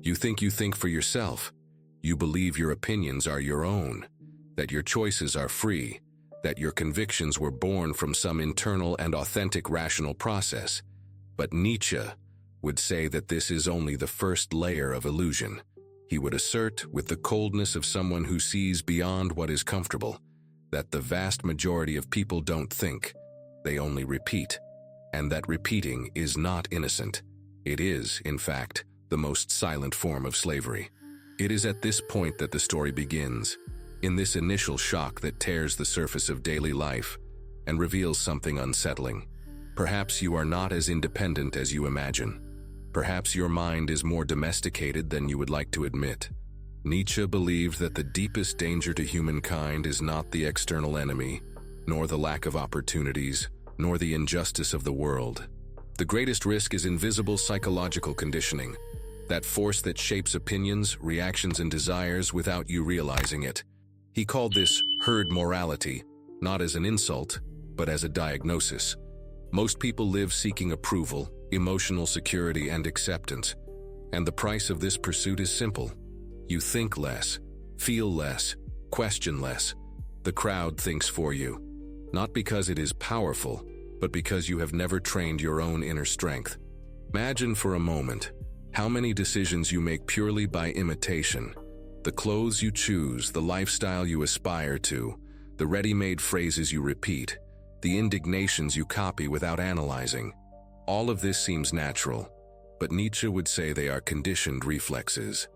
You think for yourself. You believe your opinions are your own, that your choices are free, that your convictions were born from some internal and authentic rational process. But Nietzsche would say that this is only the first layer of illusion. He would assert, with the coldness of someone who sees beyond what is comfortable, that the vast majority of people don't think, they only repeat, and that repeating is not innocent. It is, in fact, the most silent form of slavery. It is at this point that the story begins, in this initial shock that tears the surface of daily life and reveals something unsettling. Perhaps you are not as independent as you imagine. Perhaps your mind is more domesticated than you would like to admit. Nietzsche believed that the deepest danger to humankind is not the external enemy, nor the lack of opportunities, nor the injustice of the world. The greatest risk is invisible psychological conditioning, that force that shapes opinions, reactions, and desires without you realizing it. He called this herd morality, not as an insult, but as a diagnosis. Most people live seeking approval, emotional security, and acceptance, and the price of this pursuit is simple. You think less, feel less, question less. The crowd thinks for you, not because it is powerful, but because you have never trained your own inner strength. Imagine for a moment how many decisions you make purely by imitation. The clothes you choose, the lifestyle you aspire to, the ready-made phrases you repeat, the indignations you copy without analyzing. All of this seems natural, but Nietzsche would say they are conditioned reflexes.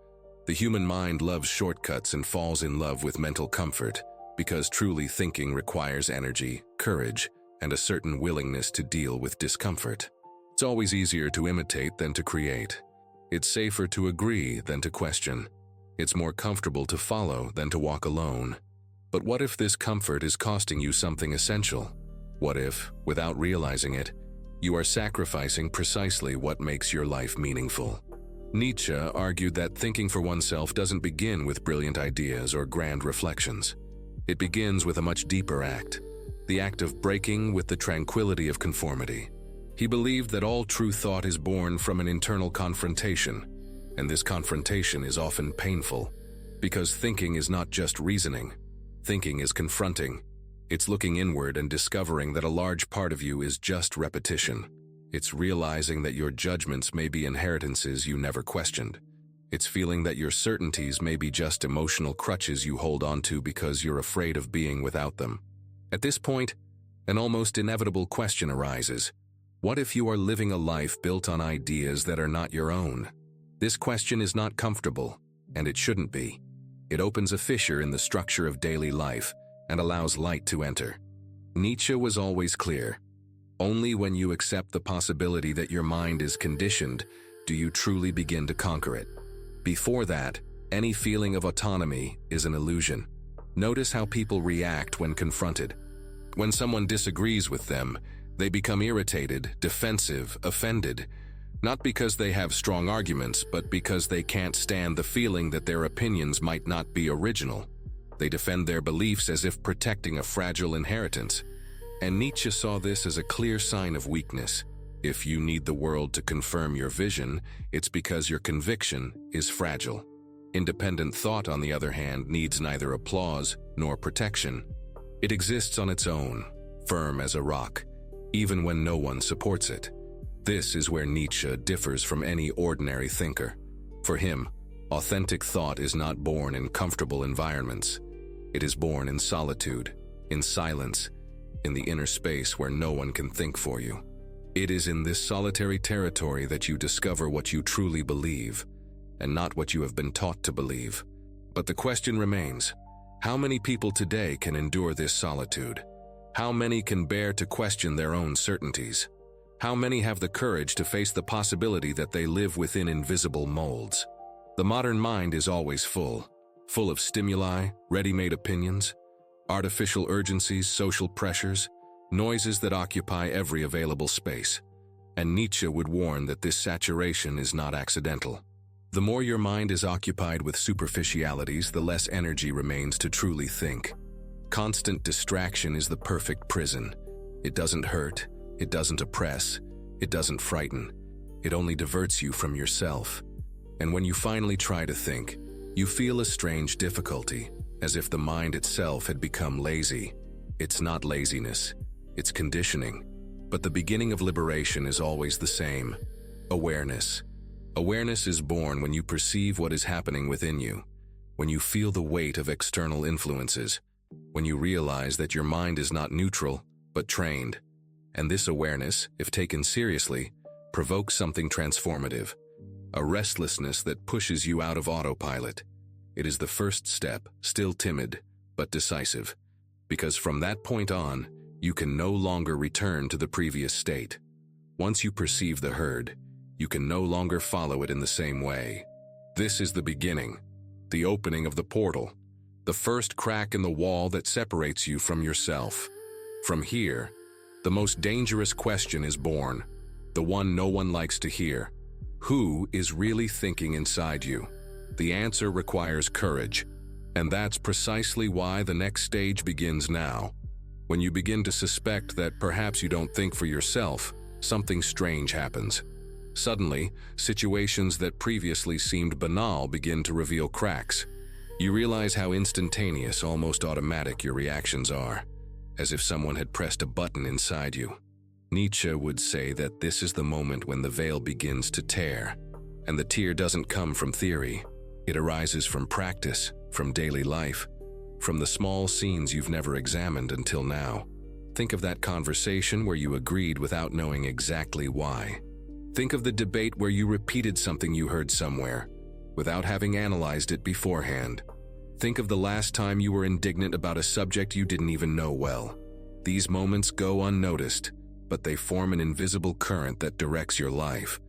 The human mind loves shortcuts and falls in love with mental comfort, because truly thinking requires energy, courage, and a certain willingness to deal with discomfort. It's always easier to imitate than to create. It's safer to agree than to question. It's more comfortable to follow than to walk alone. But what if this comfort is costing you something essential? What if, without realizing it, you are sacrificing precisely what makes your life meaningful? Nietzsche argued that thinking for oneself doesn't begin with brilliant ideas or grand reflections. It begins with a much deeper act, the act of breaking with the tranquility of conformity. He believed that all true thought is born from an internal confrontation, and this confrontation is often painful, because thinking is not just reasoning. Thinking is confronting. It's looking inward and discovering that a large part of you is just repetition. It's realizing that your judgments may be inheritances you never questioned. It's feeling that your certainties may be just emotional crutches you hold onto because you're afraid of being without them. At this point, an almost inevitable question arises. What if you are living a life built on ideas that are not your own? This question is not comfortable, and it shouldn't be. It opens a fissure in the structure of daily life and allows light to enter. Nietzsche was always clear. Only when you accept the possibility that your mind is conditioned do you truly begin to conquer it. Before that, any feeling of autonomy is an illusion. Notice how people react when confronted. When someone disagrees with them, they become irritated, defensive, offended, not because they have strong arguments, but because they can't stand the feeling that their opinions might not be original. They defend their beliefs as if protecting a fragile inheritance. And Nietzsche saw this as a clear sign of weakness. If you need the world to confirm your vision, it's because your conviction is fragile. Independent thought, on the other hand, needs neither applause nor protection. It exists on its own, firm as a rock, even when no one supports it. This is where Nietzsche differs from any ordinary thinker. For him, authentic thought is not born in comfortable environments. It is born in solitude, in silence, in the inner space where no one can think for you. It is in this solitary territory that you discover what you truly believe, and not what you have been taught to believe. But the question remains, how many people today can endure this solitude? How many can bear to question their own certainties? How many have the courage to face the possibility that they live within invisible molds? The modern mind is always full of stimuli, ready-made opinions, artificial urgencies, social pressures, noises that occupy every available space. And Nietzsche would warn that this saturation is not accidental. The more your mind is occupied with superficialities, the less energy remains to truly think. Constant distraction is the perfect prison. It doesn't hurt, it doesn't oppress, it doesn't frighten. It only diverts you from yourself. And when you finally try to think, you feel a strange difficulty, as if the mind itself had become lazy. It's not laziness, it's conditioning. But the beginning of liberation is always the same: awareness. Awareness is born when you perceive what is happening within you, when you feel the weight of external influences, when you realize that your mind is not neutral, but trained. And this awareness, if taken seriously, provokes something transformative, a restlessness that pushes you out of autopilot. It is the first step, still timid, but decisive, because from that point on, you can no longer return to the previous state. Once you perceive the herd, you can no longer follow it in the same way. This is the beginning, the opening of the portal, the first crack in the wall that separates you from yourself. From here, the most dangerous question is born, the one no one likes to hear. Who is really thinking inside you? The answer requires courage, and that's precisely why the next stage begins now. When you begin to suspect that perhaps you don't think for yourself, something strange happens. Suddenly, situations that previously seemed banal begin to reveal cracks. You realize how instantaneous, almost automatic your reactions are, as if someone had pressed a button inside you. Nietzsche would say that this is the moment when the veil begins to tear, and the tear doesn't come from theory. It arises from practice, from daily life, from the small scenes you've never examined until now. Think of that conversation where you agreed without knowing exactly why. Think of the debate where you repeated something you heard somewhere, without having analyzed it beforehand. Think of the last time you were indignant about a subject you didn't even know well. These moments go unnoticed, but they form an invisible current that directs your life.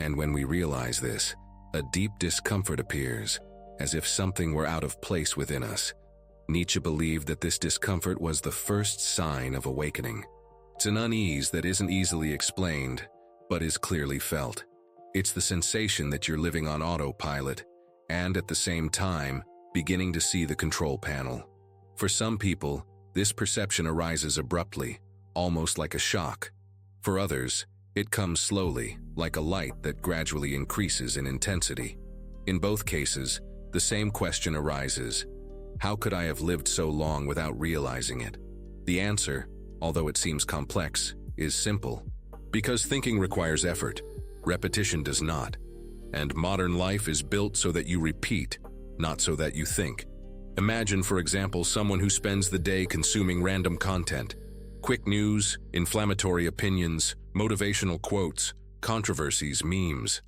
And when we realize this, a deep discomfort appears, as if something were out of place within us. Nietzsche believed that this discomfort was the first sign of awakening. It's an unease that isn't easily explained, but is clearly felt. It's the sensation that you're living on autopilot, and at the same time, beginning to see the control panel. For some people, this perception arises abruptly, almost like a shock. For others, it comes slowly, like a light that gradually increases in intensity. In both cases, the same question arises: how could I have lived so long without realizing it? The answer, although it seems complex, is simple. Because thinking requires effort, repetition does not. And modern life is built so that you repeat, not so that you think. Imagine, for example, someone who spends the day consuming random content. Quick news, inflammatory opinions, motivational quotes, controversies, memes.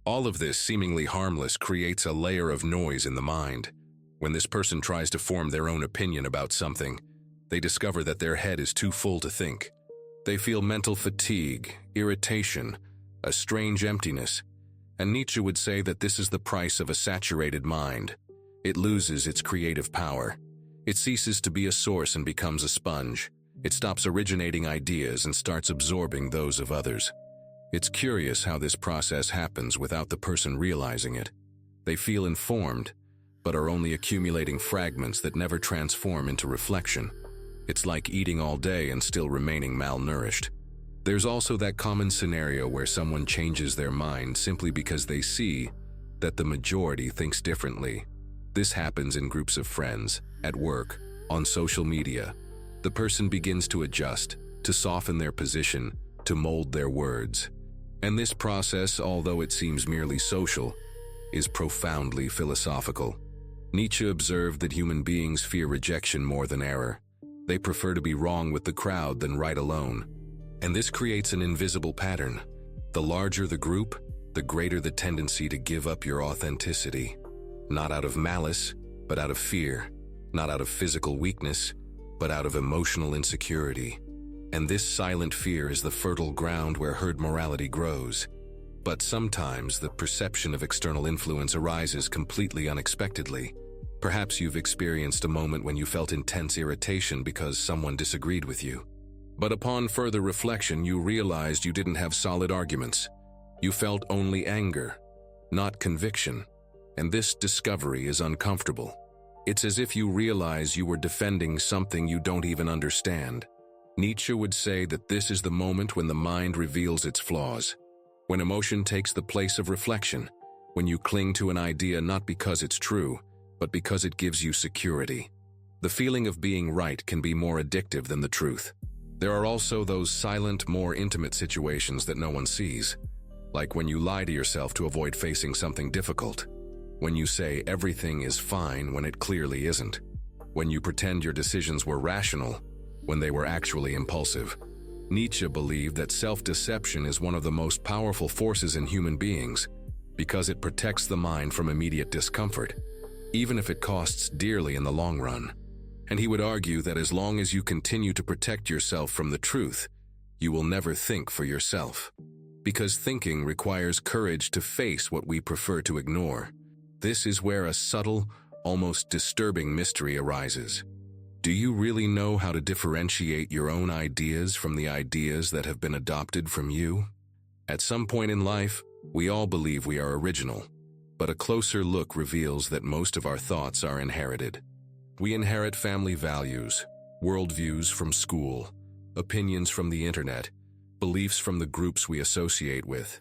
All of this, seemingly harmless, creates a layer of noise in the mind. When this person tries to form their own opinion about something, they discover that their head is too full to think. They feel mental fatigue, irritation, a strange emptiness. And Nietzsche would say that this is the price of a saturated mind. It loses its creative power. It ceases to be a source and becomes a sponge. It stops originating ideas and starts absorbing those of others. It's curious how this process happens without the person realizing it. They feel informed, but are only accumulating fragments that never transform into reflection. It's like eating all day and still remaining malnourished. There's also that common scenario where someone changes their mind simply because they see that the majority thinks differently. This happens in groups of friends, at work, on social media. The person begins to adjust, to soften their position, to mold their words. And this process, although it seems merely social, is profoundly philosophical. Nietzsche observed that human beings fear rejection more than error. They prefer to be wrong with the crowd than right alone. And this creates an invisible pattern. The larger the group, the greater the tendency to give up your authenticity. Not out of malice, but out of fear. Not out of physical weakness, but out of emotional insecurity. And this silent fear is the fertile ground where herd morality grows. But sometimes the perception of external influence arises completely unexpectedly. Perhaps you've experienced a moment when you felt intense irritation because someone disagreed with you. But upon further reflection, you realized you didn't have solid arguments. You felt only anger, not conviction. And this discovery is uncomfortable. It's as if you realize you were defending something you don't even understand. Nietzsche would say that this is the moment when the mind reveals its flaws, when emotion takes the place of reflection, when you cling to an idea not because it's true, but because it gives you security. The feeling of being right can be more addictive than the truth. There are also those silent, more intimate situations that no one sees, like when you lie to yourself to avoid facing something difficult, when you say everything is fine when it clearly isn't, when you pretend your decisions were rational when they were actually impulsive. Nietzsche believed that self-deception is one of the most powerful forces in human beings because it protects the mind from immediate discomfort, even if it costs dearly in the long run. And he would argue that as long as you continue to protect yourself from the truth, you will never think for yourself. Because thinking requires courage to face what we prefer to ignore. This is where a subtle, almost disturbing mystery arises. Do you really know how to differentiate your own ideas from the ideas that have been adopted from you? At some point in life, we all believe we are original, but a closer look reveals that most of our thoughts are inherited. We inherit family values, worldviews from school, opinions from the internet, beliefs from the groups we associate with.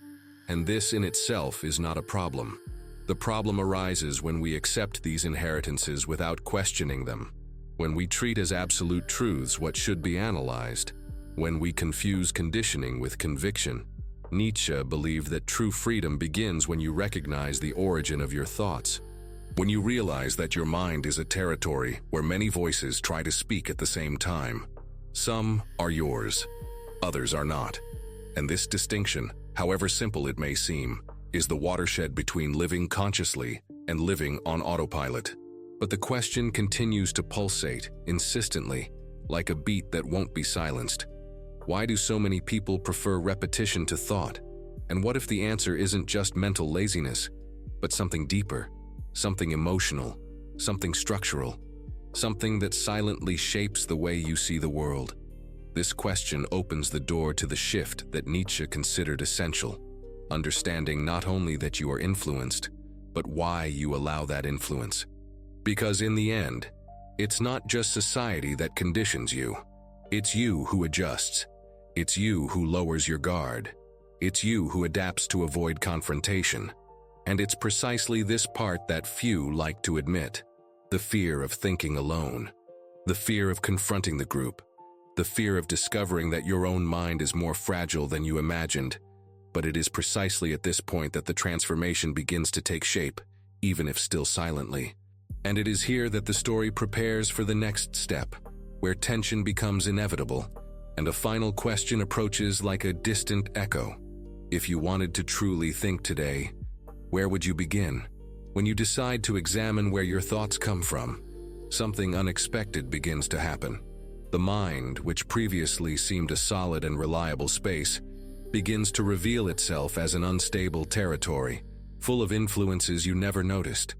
And this in itself is not a problem. The problem arises when we accept these inheritances without questioning them, when we treat as absolute truths what should be analyzed, when we confuse conditioning with conviction. Nietzsche believed that true freedom begins when you recognize the origin of your thoughts, when you realize that your mind is a territory where many voices try to speak at the same time. Some are yours, others are not. And this distinction, however simple it may seem, is the watershed between living consciously and living on autopilot. But the question continues to pulsate, insistently, like a beat that won't be silenced. Why do so many people prefer repetition to thought? And what if the answer isn't just mental laziness, but something deeper, something emotional, something structural, something that silently shapes the way you see the world? This question opens the door to the shift that Nietzsche considered essential, understanding not only that you are influenced, but why you allow that influence. Because in the end, it's not just society that conditions you. It's you who adjusts. It's you who lowers your guard. It's you who adapts to avoid confrontation. And it's precisely this part that few like to admit. The fear of thinking alone. The fear of confronting the group. The fear of discovering that your own mind is more fragile than you imagined. But it is precisely at this point that the transformation begins to take shape, even if still silently. And it is here that the story prepares for the next step, where tension becomes inevitable, and a final question approaches like a distant echo. If you wanted to truly think today, where would you begin? When you decide to examine where your thoughts come from, something unexpected begins to happen. The mind, which previously seemed a solid and reliable space, begins to reveal itself as an unstable territory, full of influences you never noticed.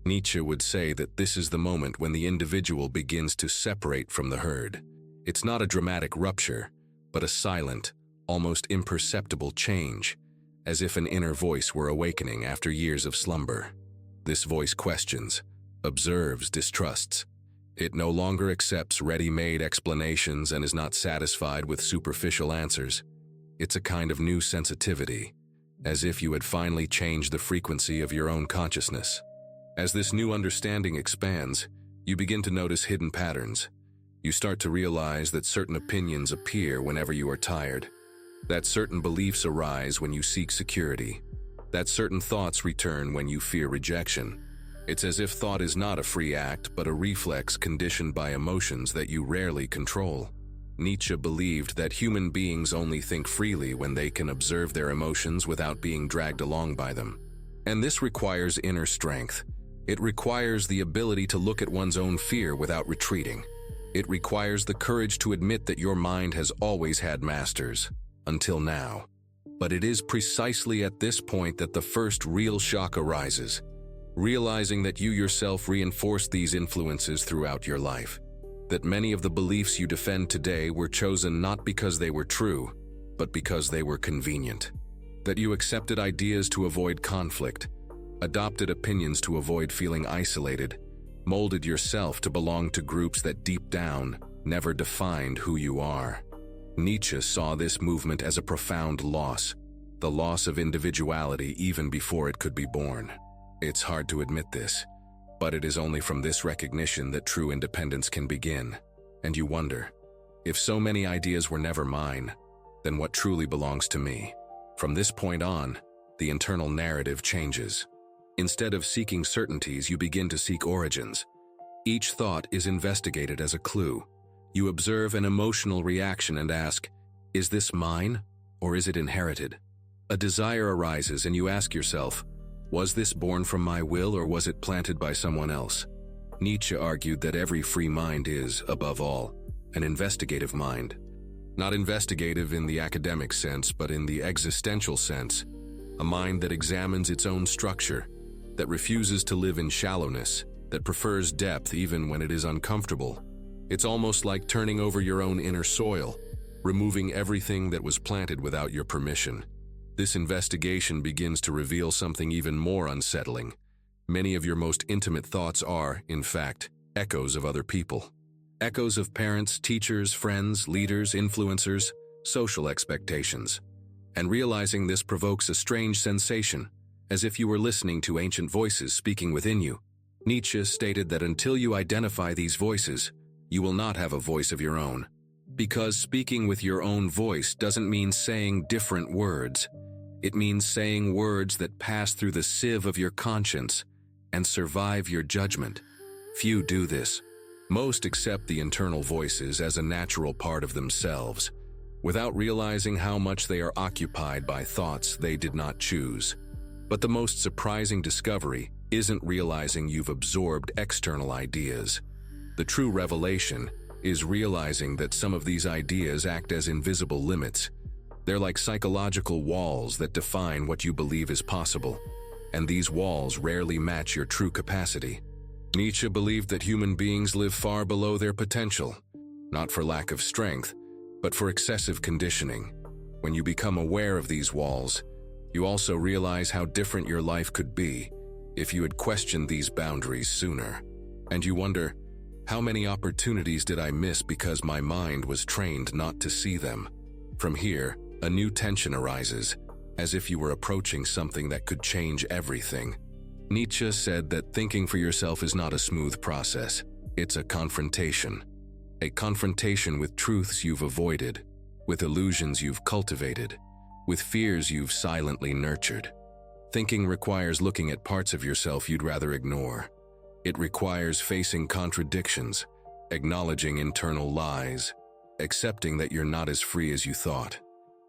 Nietzsche would say that this is the moment when the individual begins to separate from the herd. It's not a dramatic rupture, but a silent, almost imperceptible change, as if an inner voice were awakening after years of slumber. This voice questions, observes, distrusts. It no longer accepts ready-made explanations and is not satisfied with superficial answers. It's a kind of new sensitivity, as if you had finally changed the frequency of your own consciousness. As this new understanding expands, you begin to notice hidden patterns. You start to realize that certain opinions appear whenever you are tired, that certain beliefs arise when you seek security, that certain thoughts return when you fear rejection. It's as if thought is not a free act, but a reflex conditioned by emotions that you rarely control. Nietzsche believed that human beings only think freely when they can observe their emotions without being dragged along by them. And this requires inner strength. It requires the ability to look at one's own fear without retreating. It requires the courage to admit that your mind has always had masters, until now. But it is precisely at this point that the first real shock arises, realizing that you yourself reinforced these influences throughout your life, that many of the beliefs you defend today were chosen not because they were true, but because they were convenient, that you accepted ideas to avoid conflict, adopted opinions to avoid feeling isolated, molded yourself to belong to groups that deep down never defined who you are. Nietzsche saw this movement as a profound loss, the loss of individuality even before it could be born. It's hard to admit this, but it is only from this recognition that true independence can begin. And you wonder, if so many ideas were never mine, then what truly belongs to me? From this point on, the internal narrative changes. Instead of seeking certainties, you begin to seek origins. Each thought is investigated as a clue. You observe an emotional reaction and ask, is this mine or is it inherited? A desire arises and you ask yourself, was this born from my will or was it planted by someone else? Nietzsche argued that every free mind is, above all, an investigative mind. Not investigative in the academic sense, but in the existential sense. A mind that examines its own structure, that refuses to live in shallowness, that prefers depth even when it is uncomfortable. It's almost like turning over your own inner soil, removing everything that was planted without your permission. This investigation begins to reveal something even more unsettling. Many of your most intimate thoughts are, in fact, echoes of other people. Echoes of parents, teachers, friends, leaders, influencers, social expectations. And realizing this provokes a strange sensation, as if you were listening to ancient voices speaking within you. Nietzsche stated that until you identify these voices, you will not have a voice of your own. Because speaking with your own voice doesn't mean saying different words. It means saying words that pass through the sieve of your conscience and survive your judgment. Few do this. Most accept the internal voices as a natural part of themselves, without realizing how much they are occupied by thoughts they did not choose. But the most surprising discovery isn't realizing you've absorbed external ideas. The true revelation is realizing that some of these ideas act as invisible limits. They're like psychological walls that define what you believe is possible, and these walls rarely match your true capacity. Nietzsche believed that human beings live far below their potential, not for lack of strength, but for excessive conditioning. When you become aware of these walls, you also realize how different your life could be if you had questioned these boundaries sooner. And you wonder, how many opportunities did I miss because my mind was trained not to see them? From here, a new tension arises, as if you were approaching something that could change everything. Nietzsche said that thinking for yourself is not a smooth process. It's a confrontation. A confrontation with truths you've avoided, with illusions you've cultivated, with fears you've silently nurtured. Thinking requires looking at parts of yourself you'd rather ignore. It requires facing contradictions, acknowledging internal lies, accepting that you're not as free as you thought.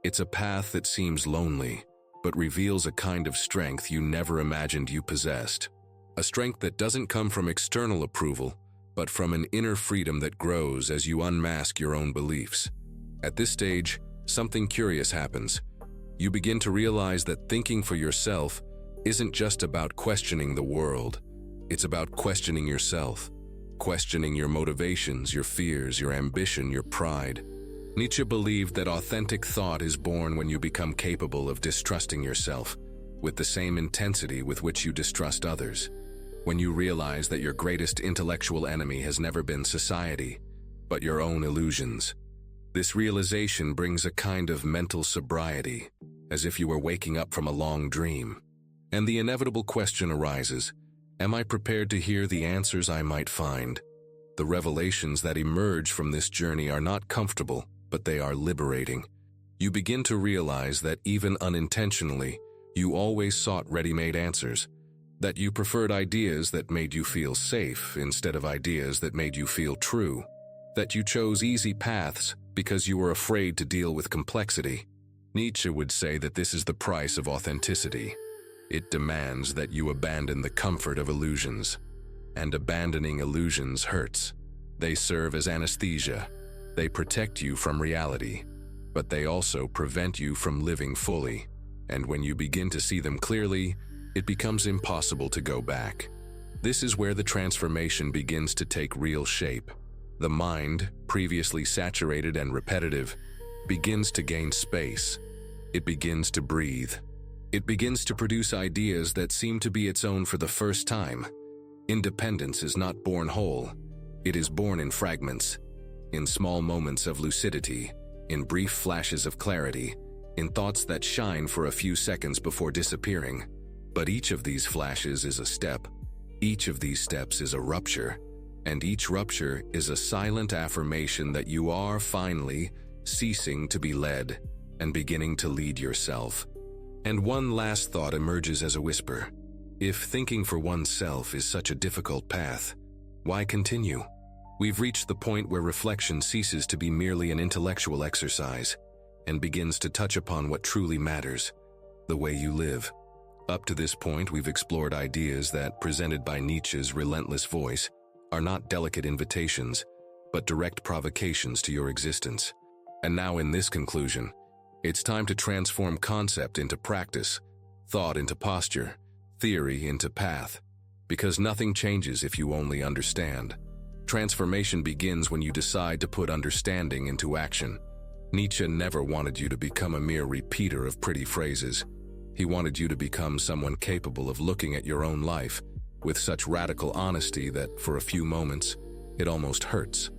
It's a path that seems lonely, but reveals a kind of strength you never imagined you possessed. A strength that doesn't come from external approval, but from an inner freedom that grows as you unmask your own beliefs. At this stage, something curious happens. You begin to realize that thinking for yourself isn't just about questioning the world. It's about questioning yourself, questioning your motivations, your fears, your ambition, your pride. Nietzsche believed that authentic thought is born when you become capable of distrusting yourself with the same intensity with which you distrust others. When you realize that your greatest intellectual enemy has never been society, but your own illusions. This realization brings a kind of mental sobriety, as if you were waking up from a long dream. And the inevitable question arises, am I prepared to hear the answers I might find? The revelations that emerge from this journey are not comfortable, but they are liberating. You begin to realize that even unintentionally, you always sought ready-made answers, that you preferred ideas that made you feel safe instead of ideas that made you feel true, that you chose easy paths because you were afraid to deal with complexity. Nietzsche would say that this is the price of authenticity. It demands that you abandon the comfort of illusions. And abandoning illusions hurts. They serve as anesthesia. They protect you from reality, but they also prevent you from living fully. And when you begin to see them clearly, it becomes impossible to go back. This is where the transformation begins to take real shape. The mind, previously saturated and repetitive, begins to gain space. It begins to breathe. It begins to produce ideas that seem to be its own for the first time. Independence is not born whole. It is born in fragments, in small moments of lucidity, in brief flashes of clarity, in thoughts that shine for a few seconds before disappearing. But each of these flashes is a step. Each of these steps is a rupture. And each rupture is a silent affirmation that you are finally ceasing to be led and beginning to lead yourself. And one last thought emerges as a whisper. If thinking for oneself is such a difficult path, why continue? We've reached the point where reflection ceases to be merely an intellectual exercise and begins to touch upon what truly matters, the way you live. Up to this point, we've explored ideas that, presented by Nietzsche's relentless voice, are not delicate invitations, but direct provocations to your existence. And now in this conclusion, it's time to transform concept into practice, thought into posture, theory into path, because nothing changes if you only understand. Transformation begins when you decide to put understanding into action. Nietzsche never wanted you to become a mere repeater of pretty phrases. He wanted you to become someone capable of looking at your own life with such radical honesty that, for a few moments, it almost hurts.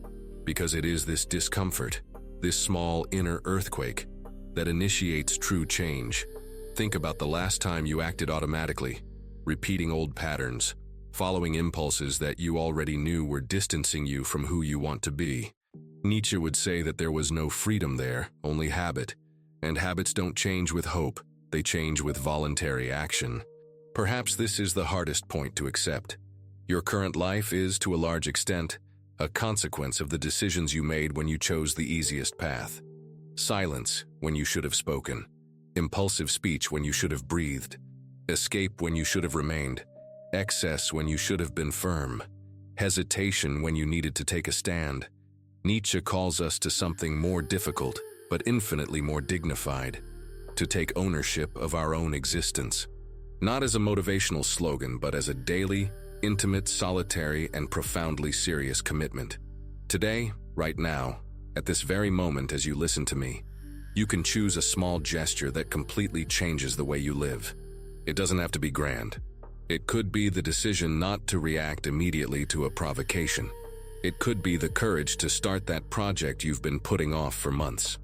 Because it is this discomfort, this small inner earthquake, that initiates true change. Think about the last time you acted automatically, repeating old patterns, following impulses that you already knew were distancing you from who you want to be. Nietzsche would say that there was no freedom there, only habit. And habits don't change with hope, they change with voluntary action. Perhaps this is the hardest point to accept. Your current life is, to a large extent, a consequence of the decisions you made when you chose the easiest path. Silence when you should have spoken. Impulsive speech when you should have breathed. Escape when you should have remained. Excess when you should have been firm. Hesitation when you needed to take a stand. Nietzsche calls us to something more difficult, but infinitely more dignified. To take ownership of our own existence. Not as a motivational slogan, but as a daily, intimate, solitary, and profoundly serious commitment. Today, right now, at this very moment as you listen to me, you can choose a small gesture that completely changes the way you live. It doesn't have to be grand. It could be the decision not to react immediately to a provocation. It could be the courage to start that project you've been putting off for months.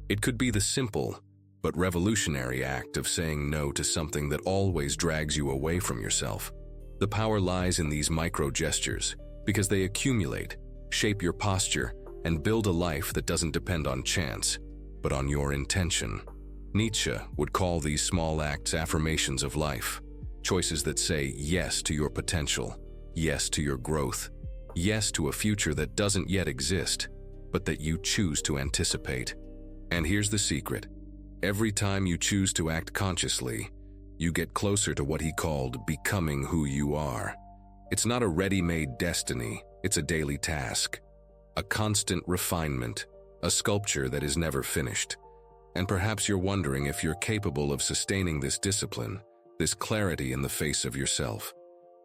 It could be the simple, but revolutionary act of saying no to something that always drags you away from yourself. The power lies in these micro gestures, because they accumulate, shape your posture, and build a life that doesn't depend on chance, but on your intention. Nietzsche would call these small acts affirmations of life, choices that say yes to your potential, yes to your growth, yes to a future that doesn't yet exist, but that you choose to anticipate. And here's the secret. Every time you choose to act consciously, you get closer to what he called becoming who you are. It's not a ready-made destiny, it's a daily task. A constant refinement, a sculpture that is never finished. And perhaps you're wondering if you're capable of sustaining this discipline, this clarity in the face of yourself.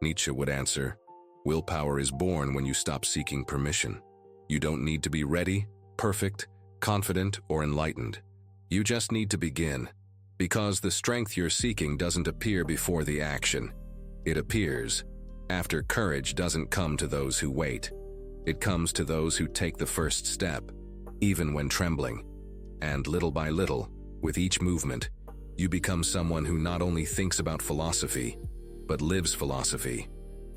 Nietzsche would answer, willpower is born when you stop seeking permission. You don't need to be ready, perfect, confident, or enlightened. You just need to begin, because the strength you're seeking doesn't appear before the action. It appears after courage doesn't come to those who wait. It comes to those who take the first step, even when trembling. And little by little, with each movement, you become someone who not only thinks about philosophy, but lives philosophy.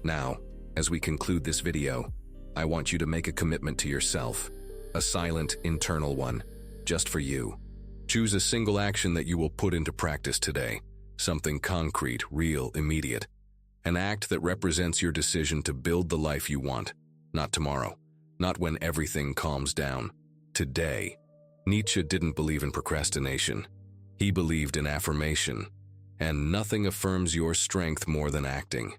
Now, as we conclude this video, I want you to make a commitment to yourself, a silent, internal one, just for you. Choose a single action that you will put into practice today, something concrete, real, immediate. An act that represents your decision to build the life you want, not tomorrow, not when everything calms down, today. Nietzsche didn't believe in procrastination. He believed in affirmation, and nothing affirms your strength more than acting.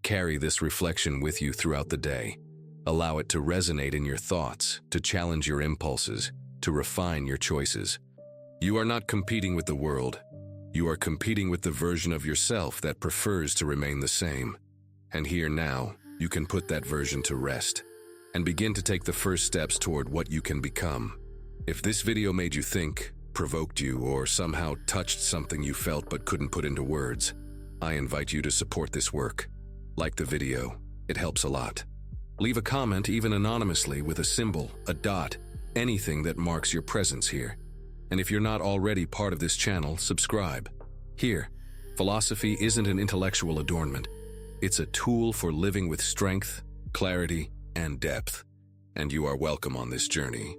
Carry this reflection with you throughout the day. Allow it to resonate in your thoughts, to challenge your impulses, to refine your choices. You are not competing with the world. You are competing with the version of yourself that prefers to remain the same. And here now, you can put that version to rest and begin to take the first steps toward what you can become. If this video made you think, provoked you, or somehow touched something you felt but couldn't put into words, I invite you to support this work. Like the video, it helps a lot. Leave a comment, even anonymously, with a symbol, a dot, anything that marks your presence here. And if you're not already part of this channel, subscribe. Here, philosophy isn't an intellectual adornment. It's a tool for living with strength, clarity, and depth. And you are welcome on this journey.